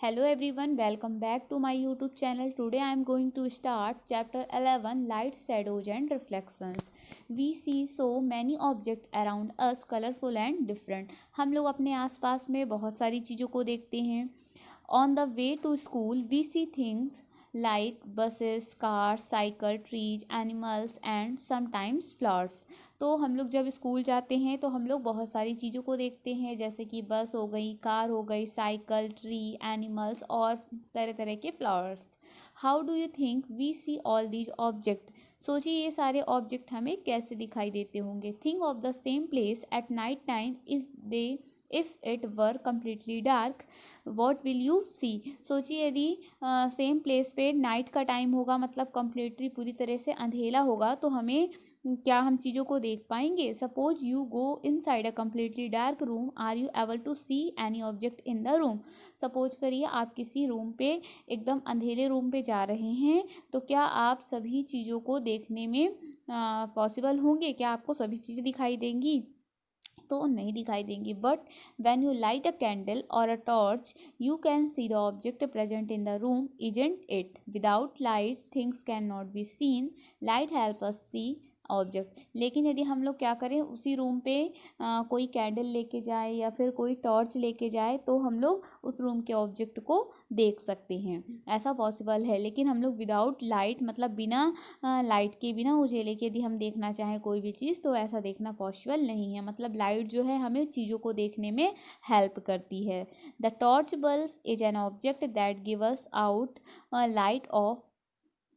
Hello everyone, welcome back to my YouTube channel. Today I am going to start chapter 11 Light, Shadows and Reflections. We see so many objects around us, colorful and different. हम लोग अपने आसपास में बहुत सारी चीज़ों को देखते हैं. On the way to school, we see things like buses, cars, cycle, trees, animals and sometimes flowers. तो हम लोग जब स्कूल जाते हैं तो हम लोग बहुत सारी चीज़ों को देखते हैं, जैसे कि बस हो गई, कार हो गई, साइकिल, ट्री, एनिमल्स और तरह तरह के flowers. How do you think we see all these object? सोचिए ये सारे ऑब्जेक्ट हमें कैसे दिखाई देते होंगे. Think of the same place at night time. If it were completely dark, what will you see? सोचिए यदि सेम प्लेस पे नाइट का टाइम होगा, मतलब कम्प्लीटली पूरी तरह से अंधेरा होगा, तो हमें क्या हम चीज़ों को देख पाएंगे? Suppose you go inside a completely dark room, are you able to see any object in the room? Suppose करिए आप किसी रूम पे, एकदम अंधेरे रूम पे जा रहे हैं, तो क्या आप सभी चीज़ों को देखने में पॉसिबल होंगे? क्या आपको सभी चीज़ें दिखाई देंगी? तो नहीं दिखाई देंगी. But when you light a candle or a torch, you can see the object present in the room, isn't it? Without light, things cannot be seen. Light help us see object. लेकिन यदि हम लोग क्या करें, उसी room पे कोई candle लेके जाए या फिर कोई टॉर्च लेके जाए, तो हम लोग उस रूम के ऑब्जेक्ट को देख सकते हैं. ऐसा पॉसिबल है. लेकिन हम लोग विदाउट लाइट, मतलब बिना लाइट के, बिना उजाले के यदि हम देखना चाहें कोई भी चीज़, तो ऐसा देखना पॉसिबल नहीं है. मतलब लाइट जो है हमें चीज़ों को देखने में हेल्प करती है. The torch bulb is an object that give us out light of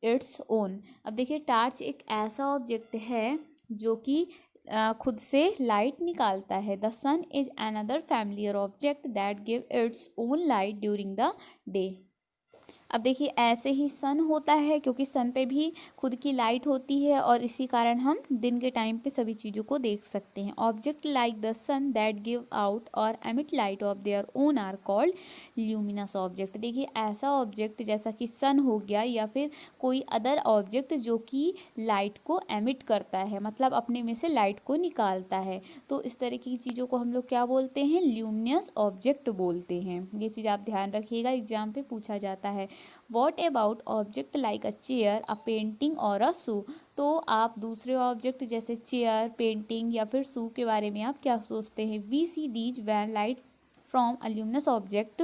its own. अब देखिए, टार्च एक ऐसा ऑब्जेक्ट है जो कि खुद से लाइट निकालता है. The sun is another familiar object that give its own light during the day. अब देखिए, ऐसे ही सन होता है, क्योंकि सन पे भी खुद की लाइट होती है और इसी कारण हम दिन के टाइम पे सभी चीज़ों को देख सकते हैं. Object like the sun that give out or emit light of their own are called luminous object. देखिए, ऐसा ऑब्जेक्ट जैसा कि सन हो गया, या फिर कोई अदर ऑब्जेक्ट जो कि लाइट को एमिट करता है, मतलब अपने में से लाइट को निकालता है, तो इस तरह की चीज़ों को हम लोग क्या बोलते हैं? ल्यूमिनस ऑब्जेक्ट बोलते हैं. ये चीज़ आप ध्यान रखिएगा, एग्जाम पे पूछा जाता है. What about object like a chair, a painting और अ शू? तो आप दूसरे ऑब्जेक्ट जैसे चेयर, पेंटिंग या फिर शू के बारे में आप क्या सोचते हैं? We see these when light from a luminous object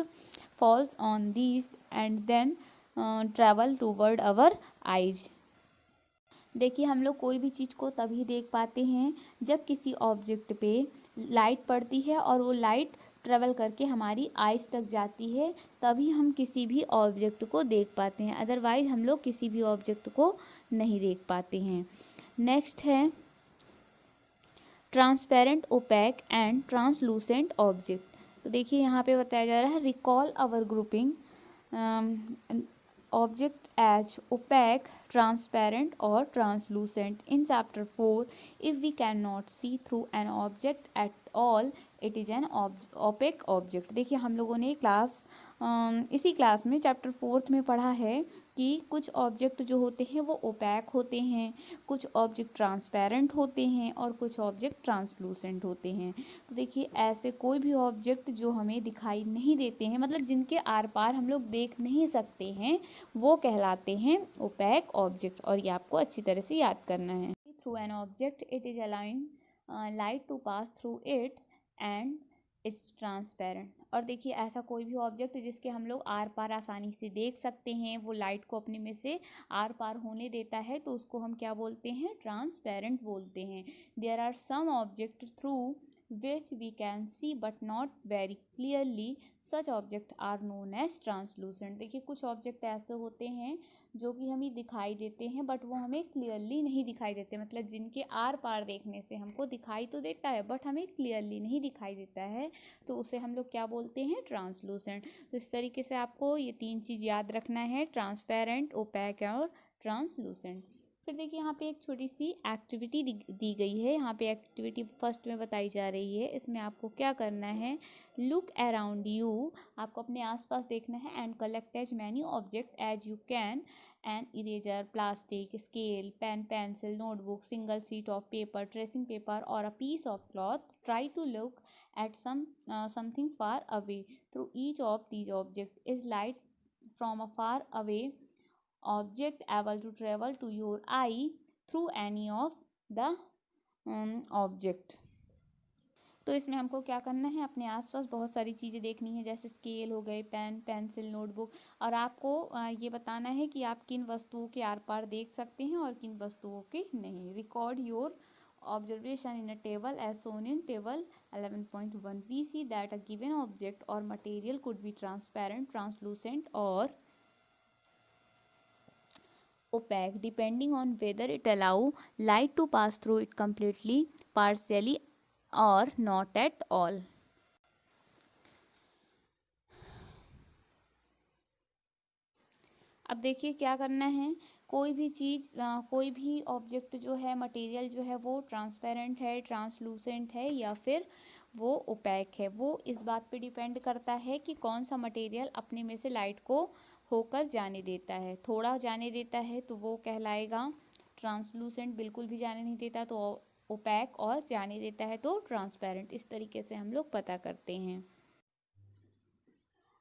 falls on these and then travel toward our eyes. देखिए, हम लोग कोई भी चीज़ को तभी देख पाते हैं जब किसी ऑब्जेक्ट पे लाइट पड़ती है और वो लाइट ट्रेवल करके हमारी आइज़ तक जाती है, तभी हम किसी भी ऑब्जेक्ट को देख पाते हैं. अदरवाइज हम लोग किसी भी ऑब्जेक्ट को नहीं देख पाते हैं. नेक्स्ट है transparent, opaque and translucent object. तो देखिए, यहाँ पे बताया जा रहा है recall our grouping object as opaque, transparent or translucent. In chapter 4, if we cannot see through an object at all, it is an opaque object. देखिए, हम लोगों ने इसी क्लास में चैप्टर 4 में पढ़ा है कि कुछ ऑब्जेक्ट जो होते हैं वो ओपैक होते हैं, कुछ ऑब्जेक्ट ट्रांसपेरेंट होते हैं और कुछ ऑब्जेक्ट ट्रांसलूसेंट होते हैं. तो देखिए, ऐसे कोई भी ऑब्जेक्ट जो हमें दिखाई नहीं देते हैं, मतलब जिनके आर पार हम लोग देख नहीं सकते हैं, वो कहलाते हैं ओपैक ऑब्जेक्ट. और ये आपको अच्छी तरह से याद करना है. Through an object it is allowing light to pass through it and it's transparent. और देखिए, ऐसा कोई भी ऑब्जेक्ट जिसके हम लोग आर पार आसानी से देख सकते हैं, वो लाइट को अपने में से आर पार होने देता है, तो उसको हम क्या बोलते हैं? ट्रांसपेरेंट बोलते हैं. There are some object through which we can see but not very clearly, such object are known as translucent. देखिए, कुछ ऑब्जेक्ट ऐसे होते हैं जो कि हमें दिखाई देते हैं, बट वो हमें क्लियरली नहीं दिखाई देते, मतलब जिनके आर पार देखने से हमको दिखाई तो देता है बट हमें क्लियरली नहीं दिखाई देता है, तो उसे हम लोग क्या बोलते हैं? ट्रांसलूसेंट. तो इस तरीके से आपको ये 3 चीज़ याद रखना है, ट्रांसपेरेंट, ओपैक और ट्रांसलूसेंट. फिर देखिए, यहाँ पे एक छोटी सी एक्टिविटी दी गई है. यहाँ पे एक्टिविटी फर्स्ट में बताई जा रही है. इसमें आपको क्या करना है? Look around you. आपको अपने आसपास देखना है. And collect as many object as you can an eraser, plastic, scale, pen, pencil, notebook, single sheet of paper, tracing paper, or a piece of cloth. Try to look at something far away. Through each of these objects is light from a far away object able to travel to your eye through any of the object. तो इसमें हमको क्या करना है, अपने आसपास बहुत सारी चीज़ें देखनी है, जैसे स्केल हो गए, पेन, पेंसिल, नोटबुक, और आपको ये बताना है कि आप किन वस्तुओं के आर पार देख सकते हैं और किन वस्तुओं के नहीं. Record your observation in a table as shown in table 11.1. We see that a given object or material could be transparent, translucent, or opaque depending on whether it allow light to pass through it completely, partially, or not at all. अब देखिए क्या करना है, कोई भी चीज़, कोई भी object जो है, मटेरियल जो है, वो ट्रांसपेरेंट है, ट्रांसलूसेंट है, या फिर वो ओपैक है. वो इस बात पे डिपेंड करता है कि कौन सा मटेरियल अपने में से लाइट को होकर जाने देता है. थोड़ा जाने देता है तो वो कहलाएगा ट्रांसलूसेंट, बिल्कुल भी जाने नहीं देता तो ओपैक, और जाने देता है तो ट्रांसपेरेंट. इस तरीके से हम लोग पता करते हैं.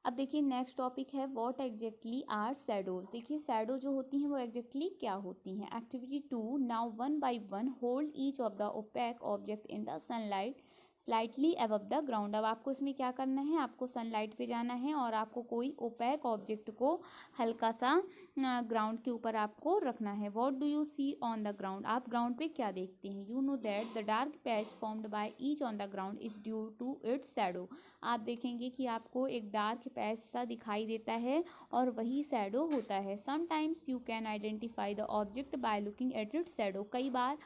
अब देखिए नेक्स्ट टॉपिक है व्हाट एग्जैक्टली आर शैडोज. देखिए शैडो जो होती हैं वो एग्जैक्टली क्या होती हैं. Activity 2. Now one by one hold each of the opaque object in the sunlight slightly above the ground. अब आपको इसमें क्या करना है, आपको सनलाइट पे जाना है और आपको कोई ओपैक ऑब्जेक्ट को हल्का सा ग्राउंड के ऊपर आपको रखना है. What do you see on the ground. आप ग्राउंड पे क्या देखते हैं. You know that the dark patch formed by each on the ground is due to its shadow. आप देखेंगे कि आपको एक डार्क पैच सा दिखाई देता है और वही शैडो होता है. Sometimes you can identify the object by looking at its shadow. कई बार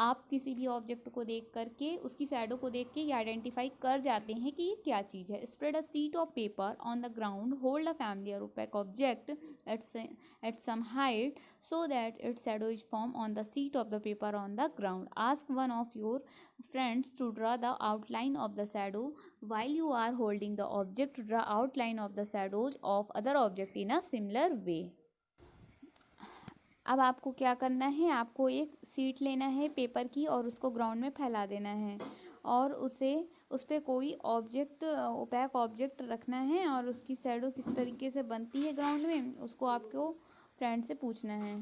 आप किसी भी ऑब्जेक्ट को देख करके उसकी शैडो को देख के आइडेंटिफाई कर जाते हैं कि ये क्या चीज़ है. Spread a sheet of paper on the ground, hold a familiar opaque object at some height so that its shadow is formed on the sheet of the paper on the ground. Ask one of your friends to draw the outline of the shadow. While you are holding the object, draw outline of the shadows of other object in a similar way. अब आपको क्या करना है, आपको एक seat लेना है paper की और उसको ग्राउंड में फैला देना है और उस पर कोई ऑब्जेक्ट, ओपैक ऑब्जेक्ट रखना है और उसकी शैडो किस तरीके से बनती है ग्राउंड में, उसको आपको फ्रेंड से पूछना है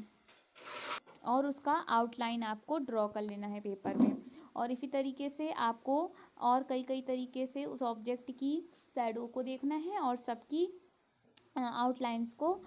और उसका आउटलाइन आपको ड्रॉ कर लेना है पेपर में. और इसी तरीके से आपको और कई तरीके से उस ऑब्जेक्ट की शैडो को देखना है और सबकी आउटलाइंस को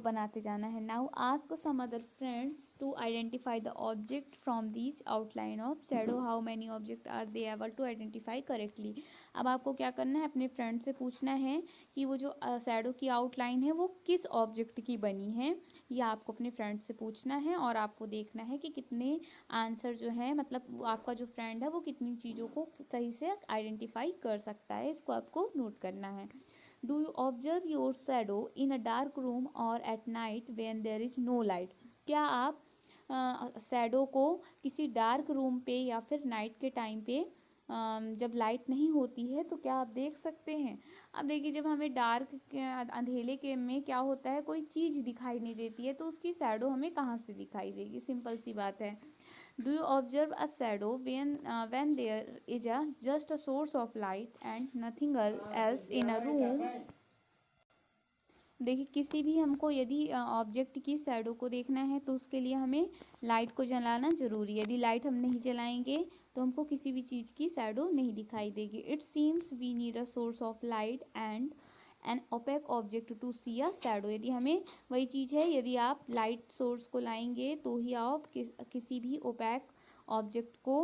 बनाते जाना है. Now ask some other friends to identify the object from these outline of shadow. How many object are they able to identify correctly. अब आपको क्या करना है, अपने फ्रेंड से पूछना है कि वो जो शैडो की आउटलाइन है वो किस ऑब्जेक्ट की बनी है. या आपको अपने फ्रेंड से पूछना है और आपको देखना है कि कितने आंसर जो है, मतलब आपका जो फ्रेंड है वो कितनी चीज़ों को सही से आइडेंटिफाई कर सकता है. इसको आपको नोट करना है. Do you observe your shadow in a dark room or at night when there is no light? क्या आप शैडो को किसी डार्क रूम पे या फिर नाइट के टाइम पे जब लाइट नहीं होती है तो क्या आप देख सकते हैं. अब देखिए जब हमें डार्क अंधेले के में क्या होता है, कोई चीज़ दिखाई नहीं देती है तो उसकी शैडो हमें कहाँ से दिखाई देगी. सिंपल सी बात है. Do you observe a shadow when there is just a source of light and nothing else in a room? देखिए किसी भी हमको यदि ऑब्जेक्ट की शैडो को देखना है तो उसके लिए हमें लाइट को जलाना जरूरी है. यदि लाइट हम नहीं जलाएंगे तो हमको किसी भी चीज़ की शैडो नहीं दिखाई देगी. It seems we need a source of light and an opaque object to see a shadow. यदि हमें वही चीज़ है, यदि आप लाइट सोर्स को लाएंगे तो ही आप किसी भी ओपेक ऑब्जेक्ट को,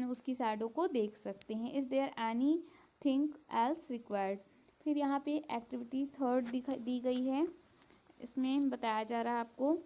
उसकी शैडो को देख सकते हैं. Is there anything else required. फिर यहाँ पे एक्टिविटी 3 दी गई है. इसमें बताया जा रहा है आपको,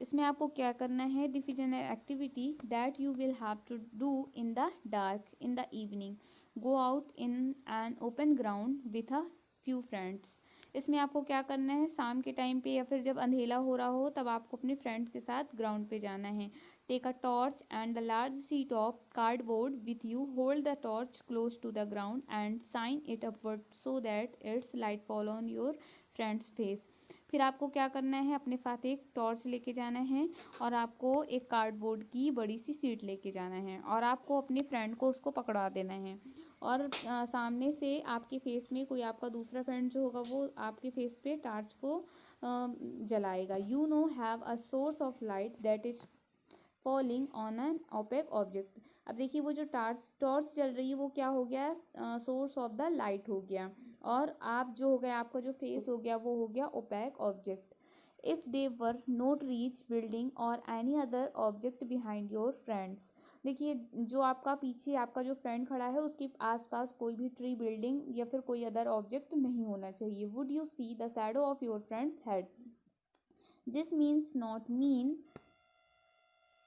इसमें आपको क्या करना है. This is an activity that you will have to do in the dark in the evening. Go out in an open ground with a few friends. इसमें आपको क्या करना है, शाम के टाइम पे या फिर जब अंधेला हो रहा हो तब आपको अपने फ्रेंड्स के साथ ग्राउंड पे जाना है. Take a torch and a large sheet of cardboard with you. Hold the torch close to the ground and shine it upward so that its light fall on your friend's face. फिर आपको क्या करना है, अपने साथ एक torch लेके जाना है और आपको एक कार्डबोर्ड की बड़ी सी शीट लेके जाना है और आपको अपने फ्रेंड को उसको पकड़ा देना है और सामने से आपके फेस में कोई आपका दूसरा फ्रेंड जो होगा वो आपके फेस पे टार्च को जलाएगा। You know have a source of light that is falling on an opaque object. अब देखिए वो जो टॉर्च जल रही है वो क्या हो गया, सोर्स ऑफ द लाइट हो गया और आप जो हो गया, आपका जो फेस हो गया वो हो गया opaque object. If they were not reach building or any other object behind your friends. देखिए जो आपका पीछे आपका जो फ्रेंड खड़ा है उसके आसपास कोई भी ट्री, बिल्डिंग या फिर कोई अदर ऑब्जेक्ट नहीं होना चाहिए। Would you see the shadow of your friends head. This means not mean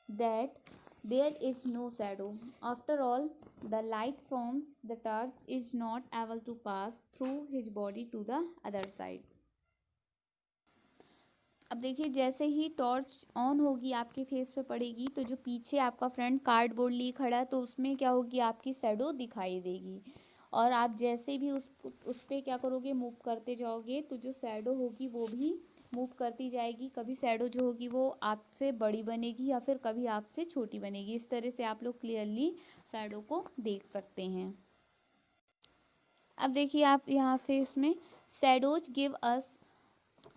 that there is no shadow. After all, the light from the torch is not able to pass through his body to the other side. अब देखिए जैसे ही torch on होगी आपके face पे पड़ेगी तो जो पीछे आपका फ्रेंड कार्डबोर्ड लिए खड़ा है तो उसमें क्या होगी, आपकी शैडो दिखाई देगी और आप जैसे भी उस पर क्या करोगे, मूव करते जाओगे तो जो शैडो होगी वो भी मूव करती जाएगी। कभी शैडो जो होगी वो आपसे बड़ी बनेगी या फिर कभी आपसे छोटी बनेगी। इस तरह से आप लोग क्लियरली शैडो को देख सकते हैं। अब देखिए आप यहाँ पे इसमें shadows give us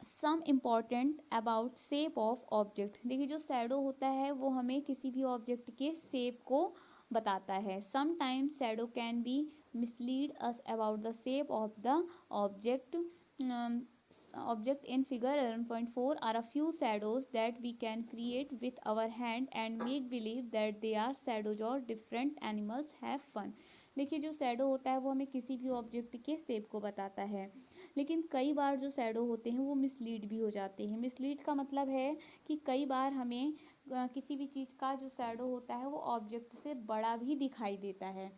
some important about shape of object. देखिए जो शैडो होता है वो हमें किसी भी ऑब्जेक्ट के शेप को बताता है। Sometimes shadow can be mislead us about the shape of the object. Object in figure 11.4 are a few shadows that we can create with our hand and make believe that they are shadows or different animals have fun। देखिए जो shadow होता है वो हमें किसी भी object के shape को बताता है, लेकिन कई बार जो शैडो होते हैं वो मिसलीड भी हो जाते हैं। मिसलीड का मतलब है कि कई बार हमें किसी भी चीज़ का जो शैडो होता है वो ऑब्जेक्ट से बड़ा भी दिखाई देता है।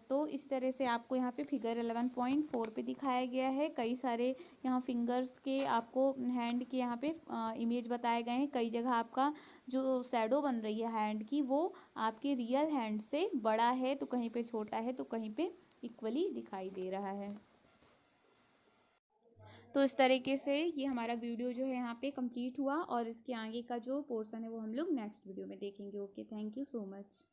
तो इस तरह से आपको यहाँ पे फिगर 11.4 पे दिखाया गया है। कई सारे यहाँ फिंगर्स के आपको हैंड के यहाँ पे इमेज बताए गए हैं। कई जगह आपका जो शैडो बन रही है हैंड की वो आपके रियल हैंड से बड़ा है, तो कहीं पे छोटा है, तो कहीं पे इक्वली दिखाई दे रहा है। तो इस तरीके से ये हमारा वीडियो जो है यहाँ पे कंप्लीट हुआ और इसके आगे का जो पोर्शन है वो हम लोग नेक्स्ट वीडियो में देखेंगे। Okay, thank you so much.